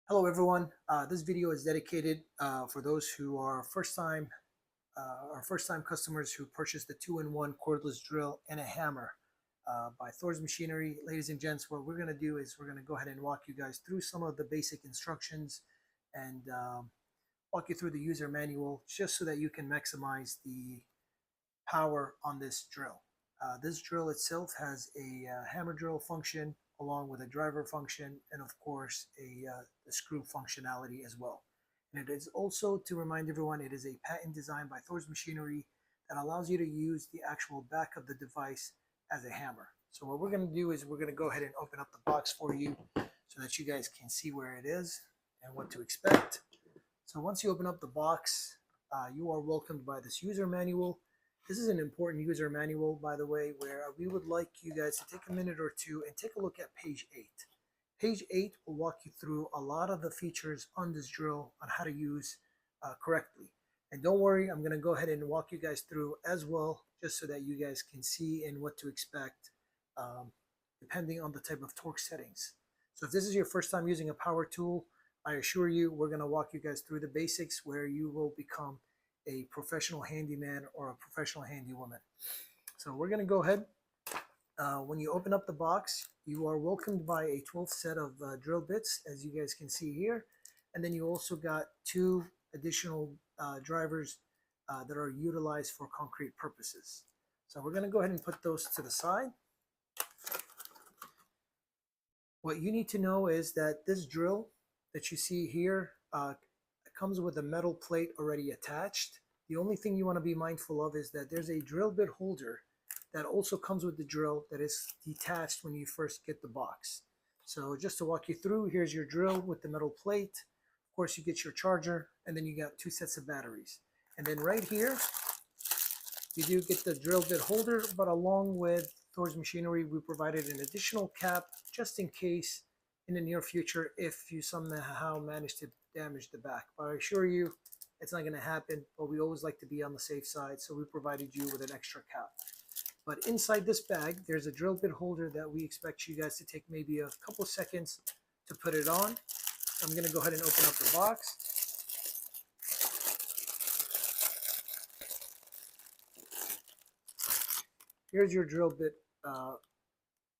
Hello everyone. This video is dedicated for those who are first-time customers who purchased the two-in-one cordless drill and a hammer by ThorsMachinery. Ladies and gents, what we're going to do is we're going to go ahead and walk you guys through some of the basic instructions and walk you through the user manual just so that you can maximize the power on this drill. This drill itself has a hammer drill function along with a driver function and of course a screw functionality as well. And it is also, to remind everyone, it is a patent design by ThorsMachinery that allows you to use the actual back of the device as a hammer. So what we're going to do is we're going to go ahead and open up the box for you so that you guys can see where it is and what to expect. So once you open up the box, you are welcomed by this user manual. This is an important user manual, by the way, where we would like you guys to take a minute or two and take a look at page 8. Page 8 will walk you through a lot of the features on this drill on how to use correctly. And don't worry, I'm going to go ahead and walk you guys through as well, just so that you guys can see and what to expect depending on the type of torque settings. So if this is your first time using a power tool, I assure you we're going to walk you guys through the basics where you will become a professional handyman or a professional handywoman. So we're going to go ahead. When you open up the box, you are welcomed by a 12th set of drill bits, as you guys can see here. And then you also got 2 additional drivers that are utilized for concrete purposes. So we're going to go ahead and put those to the side. What you need to know is that this drill that you see here comes with a metal plate already attached. The only thing you want to be mindful of is that there's a drill bit holder that also comes with the drill that is detached when you first get the box. So just to walk you through, here's your drill with the metal plate. Of course, you get your charger, and then you got 2 sets of batteries. And then right here, you do get the drill bit holder, but along with ThorsMachinery, we provided an additional cap just in case in the near future if you somehow manage to damage the back. But I assure you it's not going to happen, but we always like to be on the safe side, so we provided you with an extra cap. But inside this bag, there's a drill bit holder that we expect you guys to take maybe a couple seconds to put it on. I'm going to go ahead and open up the box. Here's your drill bit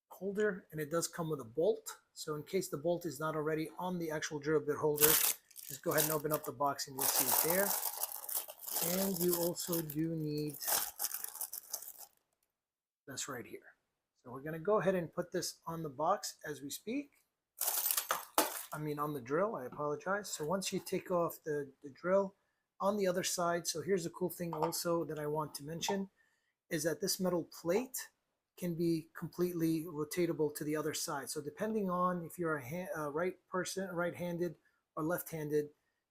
holder, and it does come with a bolt. So in case the bolt is not already on the actual drill bit holder, just go ahead and open up the box and you'll see it there. And you also do need this right here. So we're going to go ahead and put this on the box as we speak. On the drill, I apologize. So once you take off the drill on the other side, so here's a cool thing also that I want to mention, is that this metal plate can be completely rotatable to the other side. So depending on if you're a right-handed or left-handed,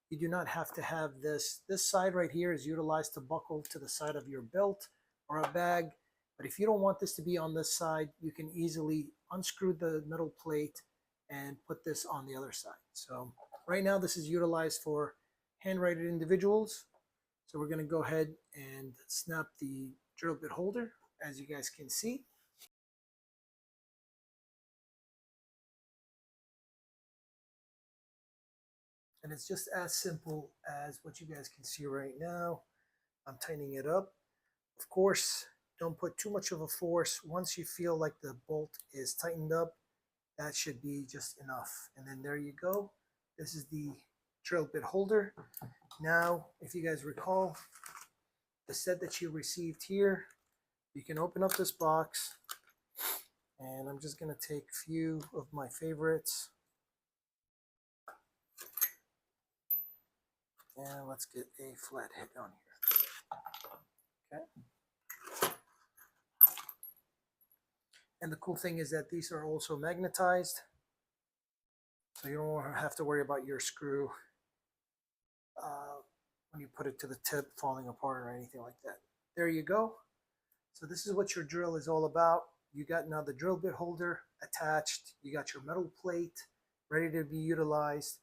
you do not have to have this. This side right here is utilized to buckle to the side of your belt or a bag. But if you don't want this to be on this side, you can easily unscrew the metal plate and put this on the other side. So right now this is utilized for hand-righted individuals. So we're going to go ahead and snap the drill bit holder, as you guys can see. And it's just as simple as what you guys can see right now. I'm tightening it up. Of course, don't put too much of a force. Once you feel like the bolt is tightened up, that should be just enough. And then there you go. This is the drill bit holder. Now, if you guys recall, the set that you received here, you can open up this box. And I'm just going to take a few of my favorites. And let's get a flat head on here. Okay. And the cool thing is that these are also magnetized, so you don't have to worry about your screw when you put it to the tip falling apart or anything like that. There you go. So this is what your drill is all about. You got now the drill bit holder attached. You got your metal plate ready to be utilized.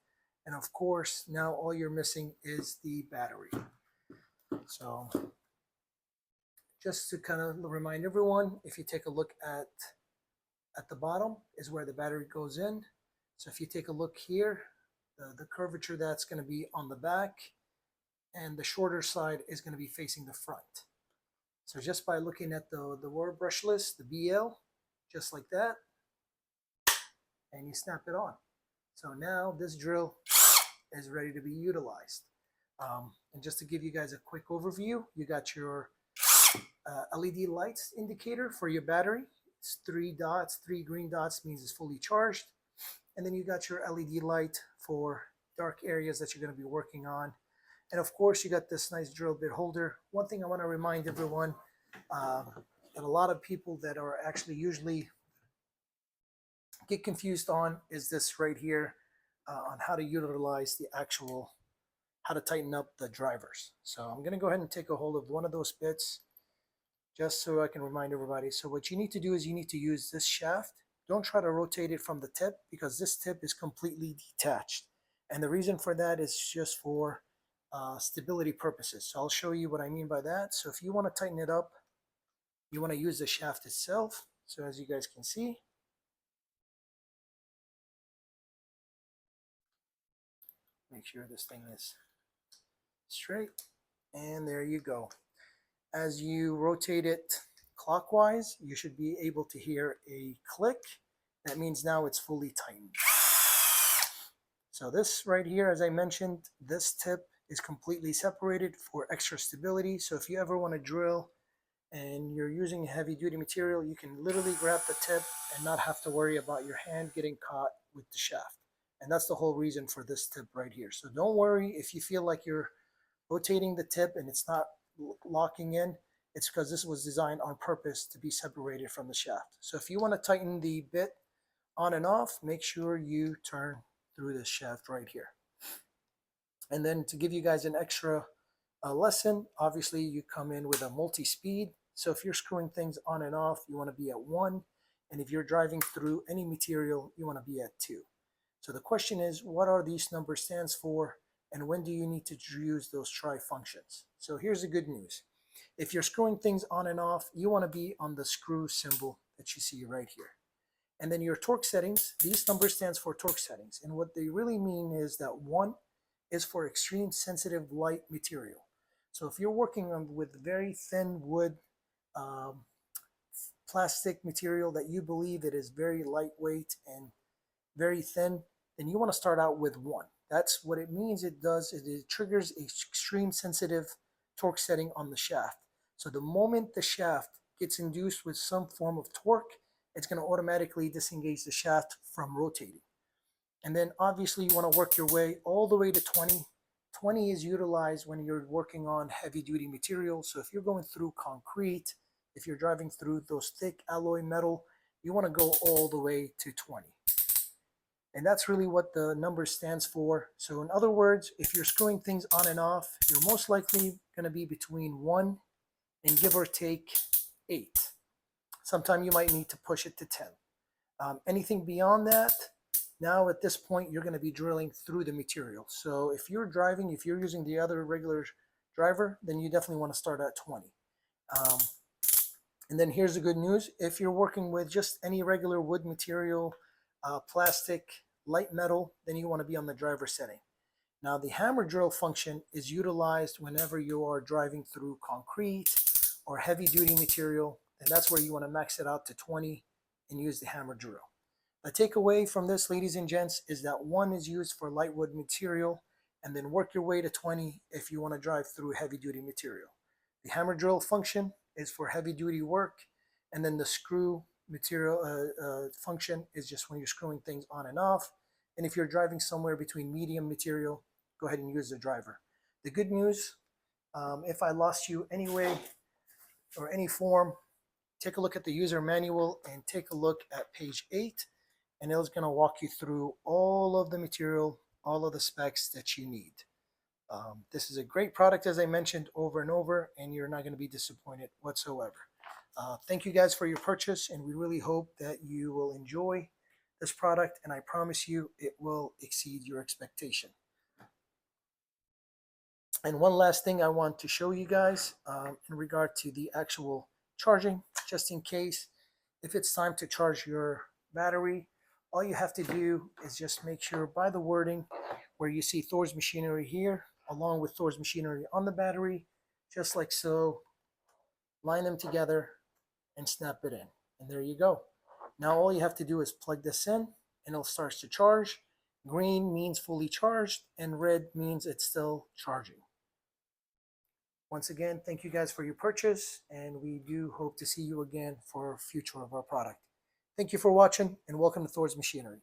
And of course, now all you're missing is the battery. So just to kind of remind everyone, if you take a look at the bottom is where the battery goes in. So if you take a look here, the curvature that's going to be on the back, and the shorter side is going to be facing the front. So just by looking at the word brushless, the BL, just like that, and you snap it on. So now this drill is ready to be utilized. And just to give you guys a quick overview, you got your LED lights indicator for your battery. It's 3 dots, 3 green dots means it's fully charged. And then you got your LED light for dark areas that you're going to be working on. And of course, you got this nice drill bit holder. One thing I want to remind everyone, that a lot of people that are actually usually get confused on is this right here, on how to utilize the actual, how to tighten up the drivers. So I'm going to go ahead and take a hold of one of those bits just so I can remind everybody. So what you need to do is you need to use this shaft. Don't try to rotate it from the tip, because this tip is completely detached. And the reason for that is just for stability purposes. So I'll show you what I mean by that. So if you want to tighten it up, you want to use the shaft itself. So as you guys can see, make sure this thing is straight, and there you go. As you rotate it clockwise, you should be able to hear a click. That means now it's fully tightened. So this right here, as I mentioned, this tip is completely separated for extra stability. So if you ever want to drill and you're using heavy duty material, you can literally grab the tip and not have to worry about your hand getting caught with the shaft. And that's the whole reason for this tip right here. So don't worry if you feel like you're rotating the tip and it's not locking in. It's because this was designed on purpose to be separated from the shaft. So if you want to tighten the bit on and off, make sure you turn through this shaft right here. And then to give you guys an extra lesson, obviously you come in with a multi-speed. So if you're screwing things on and off, you want to be at 1. And if you're driving through any material, you want to be at 2. So the question is, what are these numbers stands for, and when do you need to use those try functions? So here's the good news. If you're screwing things on and off, you want to be on the screw symbol that you see right here. And then your torque settings, these numbers stands for torque settings. And what they really mean is that 1 is for extreme sensitive light material. So if you're working with very thin wood, plastic material that you believe it is very lightweight and very thin, then you want to start out with 1. That's what it means. It does is it triggers a extreme sensitive torque setting on the shaft. So the moment the shaft gets induced with some form of torque, it's going to automatically disengage the shaft from rotating. And then obviously you want to work your way all the way to 20. 20 is utilized when you're working on heavy duty material. So if you're going through concrete, if you're driving through those thick alloy metal, you want to go all the way to 20. And that's really what the number stands for. So in other words, if you're screwing things on and off, you're most likely going to be between 1 and give or take 8. Sometime you might need to push it to 10. Anything beyond that, now at this point, you're going to be drilling through the material. So if you're driving, if you're using the other regular driver, then you definitely want to start at 20. And then here's the good news. If you're working with just any regular wood material, plastic, light metal, then you want to be on the driver setting. Now the hammer drill function is utilized whenever you are driving through concrete or heavy duty material, and that's where you want to max it out to 20 and use the hammer drill. The takeaway from this, ladies and gents, is that 1 is used for light wood material, and then work your way to 20 if you want to drive through heavy duty material. The hammer drill function is for heavy duty work, and then the screw material function is just when you're screwing things on and off. And if you're driving somewhere between medium material, go ahead and use the driver. The good news, if I lost you anyway or any form, take a look at the user manual and take a look at page 8, and it's going to walk you through all of the material, all of the specs that you need. This is a great product, as I mentioned over and over, and you're not going to be disappointed whatsoever. Thank you guys for your purchase, and we really hope that you will enjoy this product, and I promise you it will exceed your expectation. And one last thing I want to show you guys in regard to the actual charging, just in case if it's time to charge your battery, all you have to do is just make sure by the wording where you see Thor's Machinery here, along with Thor's Machinery on the battery, just like so. Line them together and snap it in. And there you go. Now all you have to do is plug this in and it'll start to charge. Green means fully charged and red means it's still charging. Once again, thank you guys for your purchase, and we do hope to see you again for future of our product. Thank you for watching, and welcome to Thor's Machinery.